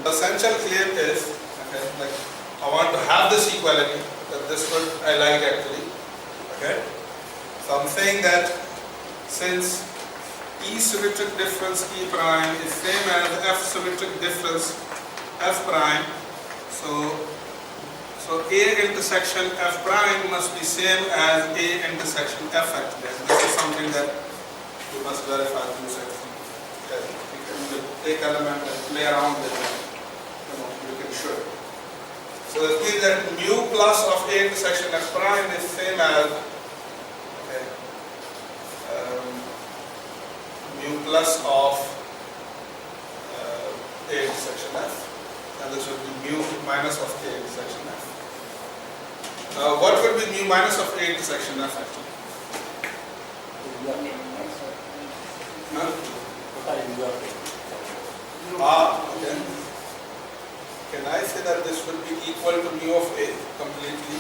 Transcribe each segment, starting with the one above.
The essential claim is, okay, like I want to have this equality, that this would I like actually. Okay? So I'm saying that since E symmetric difference E prime is same as F symmetric difference F prime, so A intersection F prime must be same as A intersection F actually. And this is something that you must verify through section. Okay. You can take element and play around with it. You can show it. So that means that mu plus of A intersection F prime is same as mu plus of A intersection F, and this would be mu minus of A intersection F. What would be mu minus of A intersection F actually? Okay. Can I say that this would be equal to mu of A completely?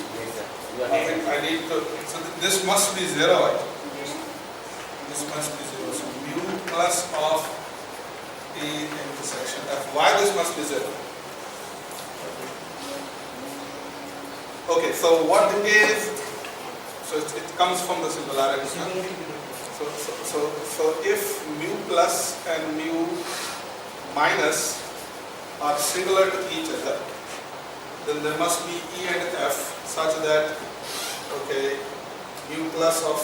I need to, so this must be 0 actually. This must be 0. So mu plus of A intersection F. Why this must be 0? Okay, so what A is, so it comes from the singularity. So if mu plus and mu minus are similar to each other, then there must be E and F such that, okay, mu plus of,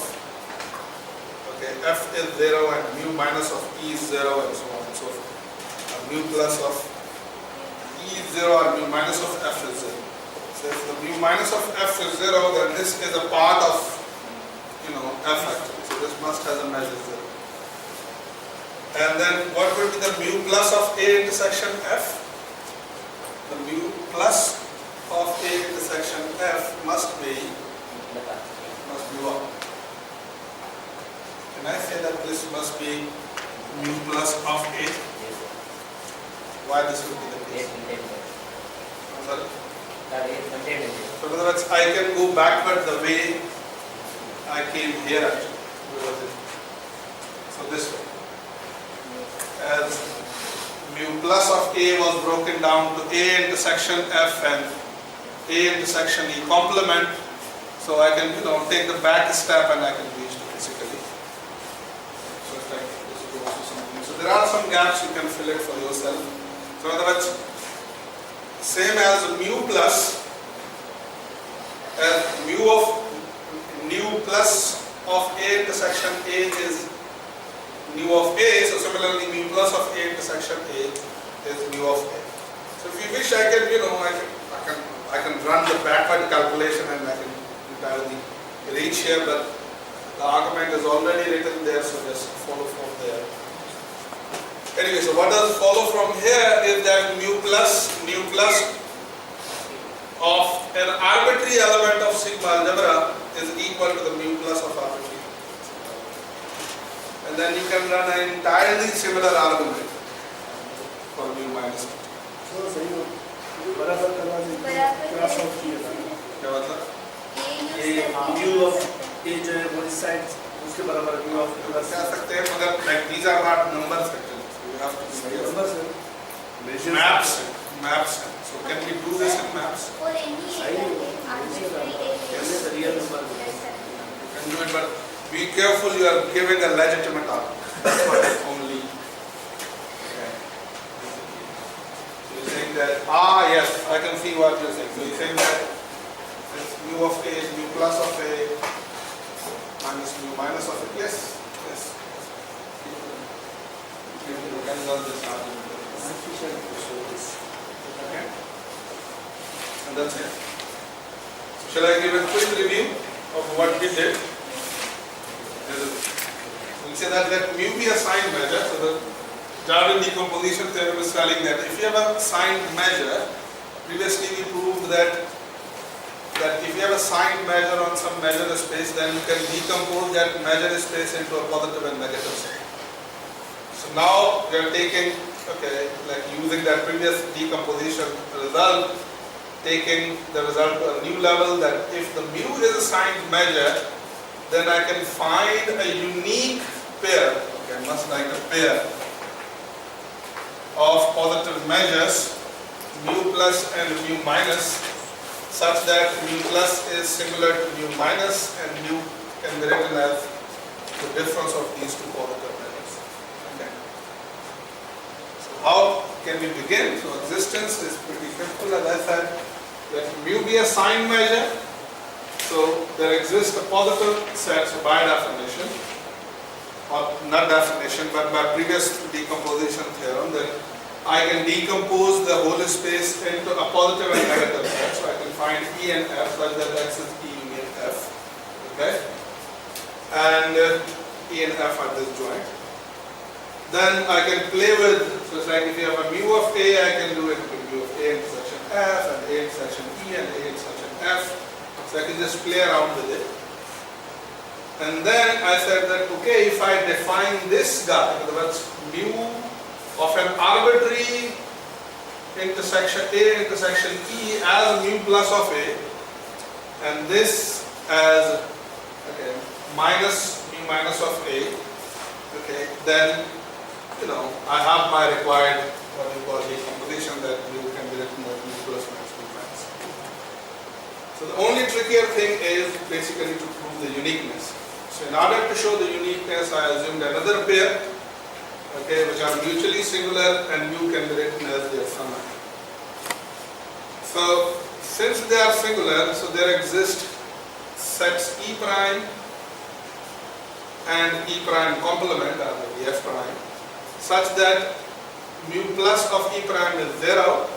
okay, F is 0 and mu minus of E is 0 and so on and so forth. And mu plus of E is 0 and mu minus of F is 0. So if the mu minus of F is 0, then this is a part of, F actually. So this must have a measure 0. And then what will be the mu plus of A intersection F? The mu plus of A intersection F must be what? Can I say that this must be mu plus of A? Why this would be the case? Sorry? So in other words, I can go backward the way I came here actually. So this way. As mu plus of A was broken down to A intersection F and A intersection E complement, so I can take the back step and I can reach it physically. So it's like this is also something. So there are some gaps, you can fill it for yourself. So in other words, same as mu plus mu plus of A intersection A is mu of A, so similarly mu plus of A intersection A is mu of A. So if you wish, I can run the backward calculation and I can entirely reach here, but the argument is already written there, so just follow from there. Anyway, so what does follow from here is that mu plus of an arbitrary element of sigma-algebra is equal to the mu plus of arbitrary. And then you can run an entirely similar argument for mu minus. So, बराबर करना चाहिए cross out किया था क्या मतलब? mu of A जो है वो इस साइड उसके बराबर mu of प्लस कह सकते हैं, मगर like these are not numbers actually. So you have to see numbers maps. So can we do this in maps? Or any real number. You can do it, but be careful, you are giving a legitimate argument. That's what only. Okay. So you're saying that, yes, I can see what you're saying. So you're saying that this mu of A is mu plus of A minus mu minus of A. Yes. You can learn this argument. Okay. And that's it. So shall I give a quick review of what we did? We say that mu be a signed measure. So the Darwin decomposition theorem is telling that if you have a signed measure, previously we proved that if you have a signed measure on some measure space, then you can decompose that measure space into a positive and negative sign. So now we are taking, like using that previous decomposition result, taking the result to a new level, that if the mu is a signed measure, then I can find a unique pair, much like a pair of positive measures mu plus and mu minus such that mu plus is similar to mu minus and mu can be written as the difference of these two positive measures. Okay. So how can we begin? So existence is pretty simple, as I said. Let mu be a signed measure. So there exists a positive set, so by definition, or not definition, but by previous decomposition theorem, then I can decompose the whole space into a positive and negative set. So I can find E and F such that X is E union F. Okay? And E and F are disjoint. Then I can play with, so it's like if you have a mu of A, I can do it with mu of A intersection F and A intersection E and A intersection F. So I can just play around with it. And then I said that, okay, if I define this guy, in other words, mu of an arbitrary intersection A intersection E as mu plus of A, and this as minus mu minus of A, okay, then I have my required what we call decomposition that mu can be written as mu plus minus mu times. So the only trickier thing is basically to prove the uniqueness. So in order to show the uniqueness, I assumed another pair, okay, which are mutually singular and mu can be written as their summand. So since they are singular, so there exist sets E prime and E prime complement, or maybe F prime, such that mu plus of E prime is 0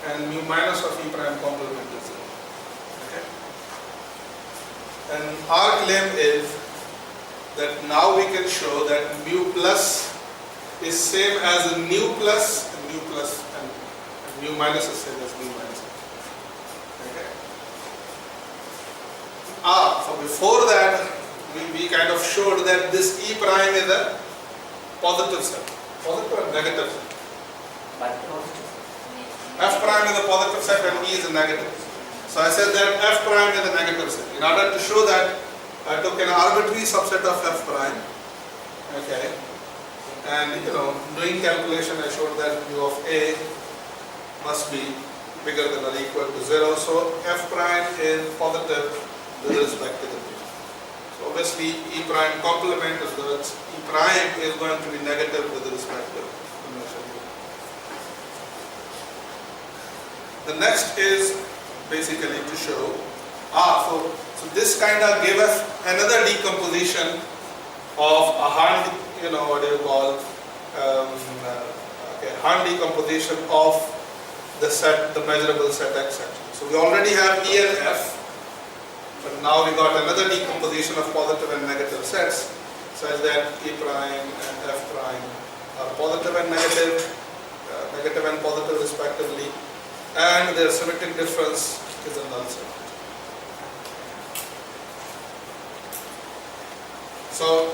and mu minus of E prime complement is 0. Okay? And our claim is that now we can show that mu plus is same as a nu plus and mu minus is same as mu minus. Okay. So before that we kind of showed that this E prime is a positive set. Positive or negative set? F prime is a positive set and E is a negative. So I said that F prime is a negative set. In order to show that, I took an arbitrary subset of F prime. Okay. And doing calculation, I showed that mu of A must be bigger than or equal to 0. So F prime is positive with respect to the mu. So obviously E prime complement is that E prime is going to be negative with respect to the measure mu. The next is basically to show, so this kind of gave us another decomposition of a Hahn, what do you call, Hahn decomposition of the set, the measurable set X actually. So we already have E and F, but now we got another decomposition of positive and negative sets, such that E prime and F prime are positive and negative, negative and positive respectively, and their symmetric difference is a null set. So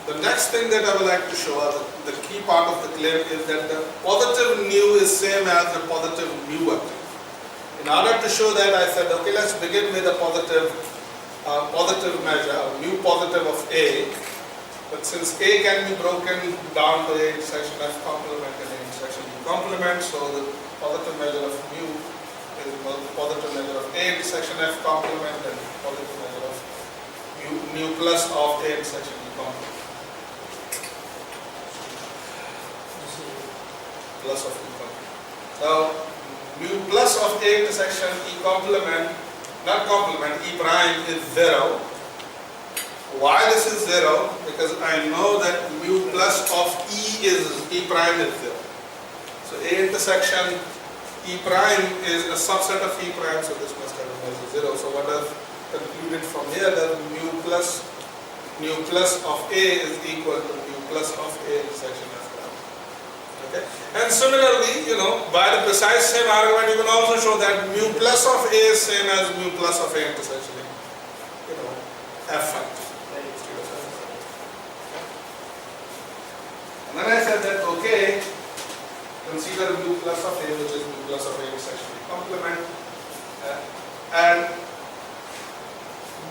the next thing that I would like to show, the key part of the claim, is that the positive nu is same as the positive mu vector. In order to show that, I said, okay, let's begin with a positive measure, mu positive of A. But since A can be broken down to A intersection F complement and A intersection U complement, so the positive measure of mu is the positive measure of A intersection F complement and positive measure of mu plus of A intersection U complement. Plus of E complement. Now, mu plus of A intersection E complement, not complement, E prime is 0. Why this is 0? Because I know that mu plus of E prime is 0. So A intersection E prime is a subset of E prime, so this must have a measure 0. So what I've concluded from here, that mu plus of A is equal to mu plus of A intersection F prime. Okay? And similarly, by the precise same argument, you can also show that mu plus of A is same as mu plus of A intersection F factor. And then I said that, okay, consider mu plus of A, which is mu plus of A intersection E complement, and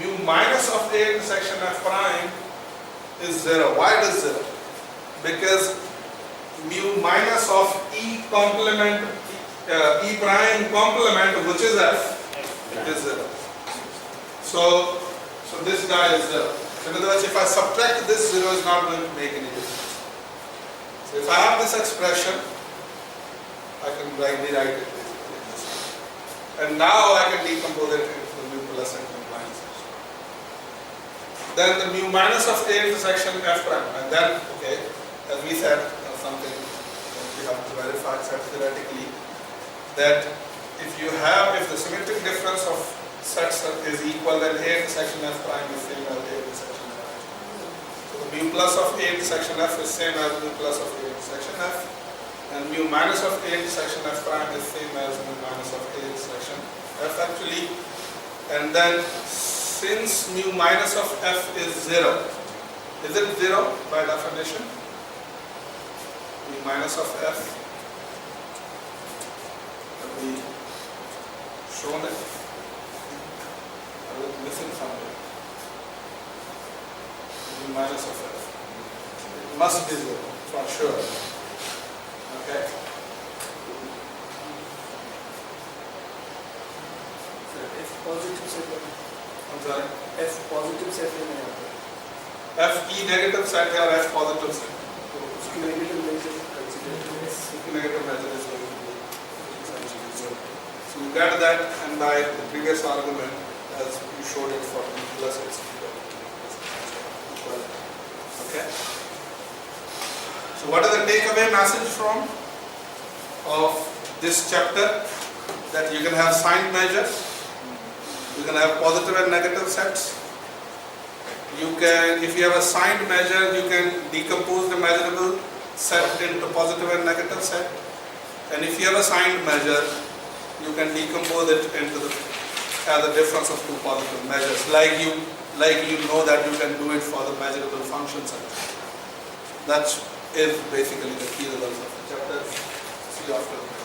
mu minus of A intersection F prime is 0. Why it is 0? Because mu minus of E complement E prime complement, which is f, is 0. So this guy is 0. In other words, if I subtract this, 0 is not going to make any difference. So if I have this expression, I can rewrite it basically. And now I can decompose it into the mu plus and mu minus. Then the mu minus of A intersection f prime. And then, okay, as we said, something that we have to verify theoretically, that if the symmetric difference of sets is equal, then A intersection f prime is same as A intersection f. So the mu plus of A intersection f is same as mu plus of A intersection f, and mu minus of A intersection f prime is same as mu minus of A intersection f actually. And then since mu minus of f is 0, is it 0 by definition? Mu minus of f, have we shown it? Missing something. Mu minus of f. It must be 0 for sure. Okay. F positive set है. I'm sorry. F positive set है यहाँ पर. F E negative set है और F positive set. उसकी negative measure consider. उसकी negative measure is going to be essentially 0. So you get that, and by the previous argument, as you showed it for B plus it's equal. Okay. So what is the takeaway message from of this chapter? That you can have signed measures, you can have positive and negative sets. You can, if you have a signed measure, you can decompose the measurable set into positive and negative set. And if you have a signed measure, you can decompose it into as a difference of two positive measures. Like you know that you can do it for the measurable function set. That is basically the key results of the chapter. See you after.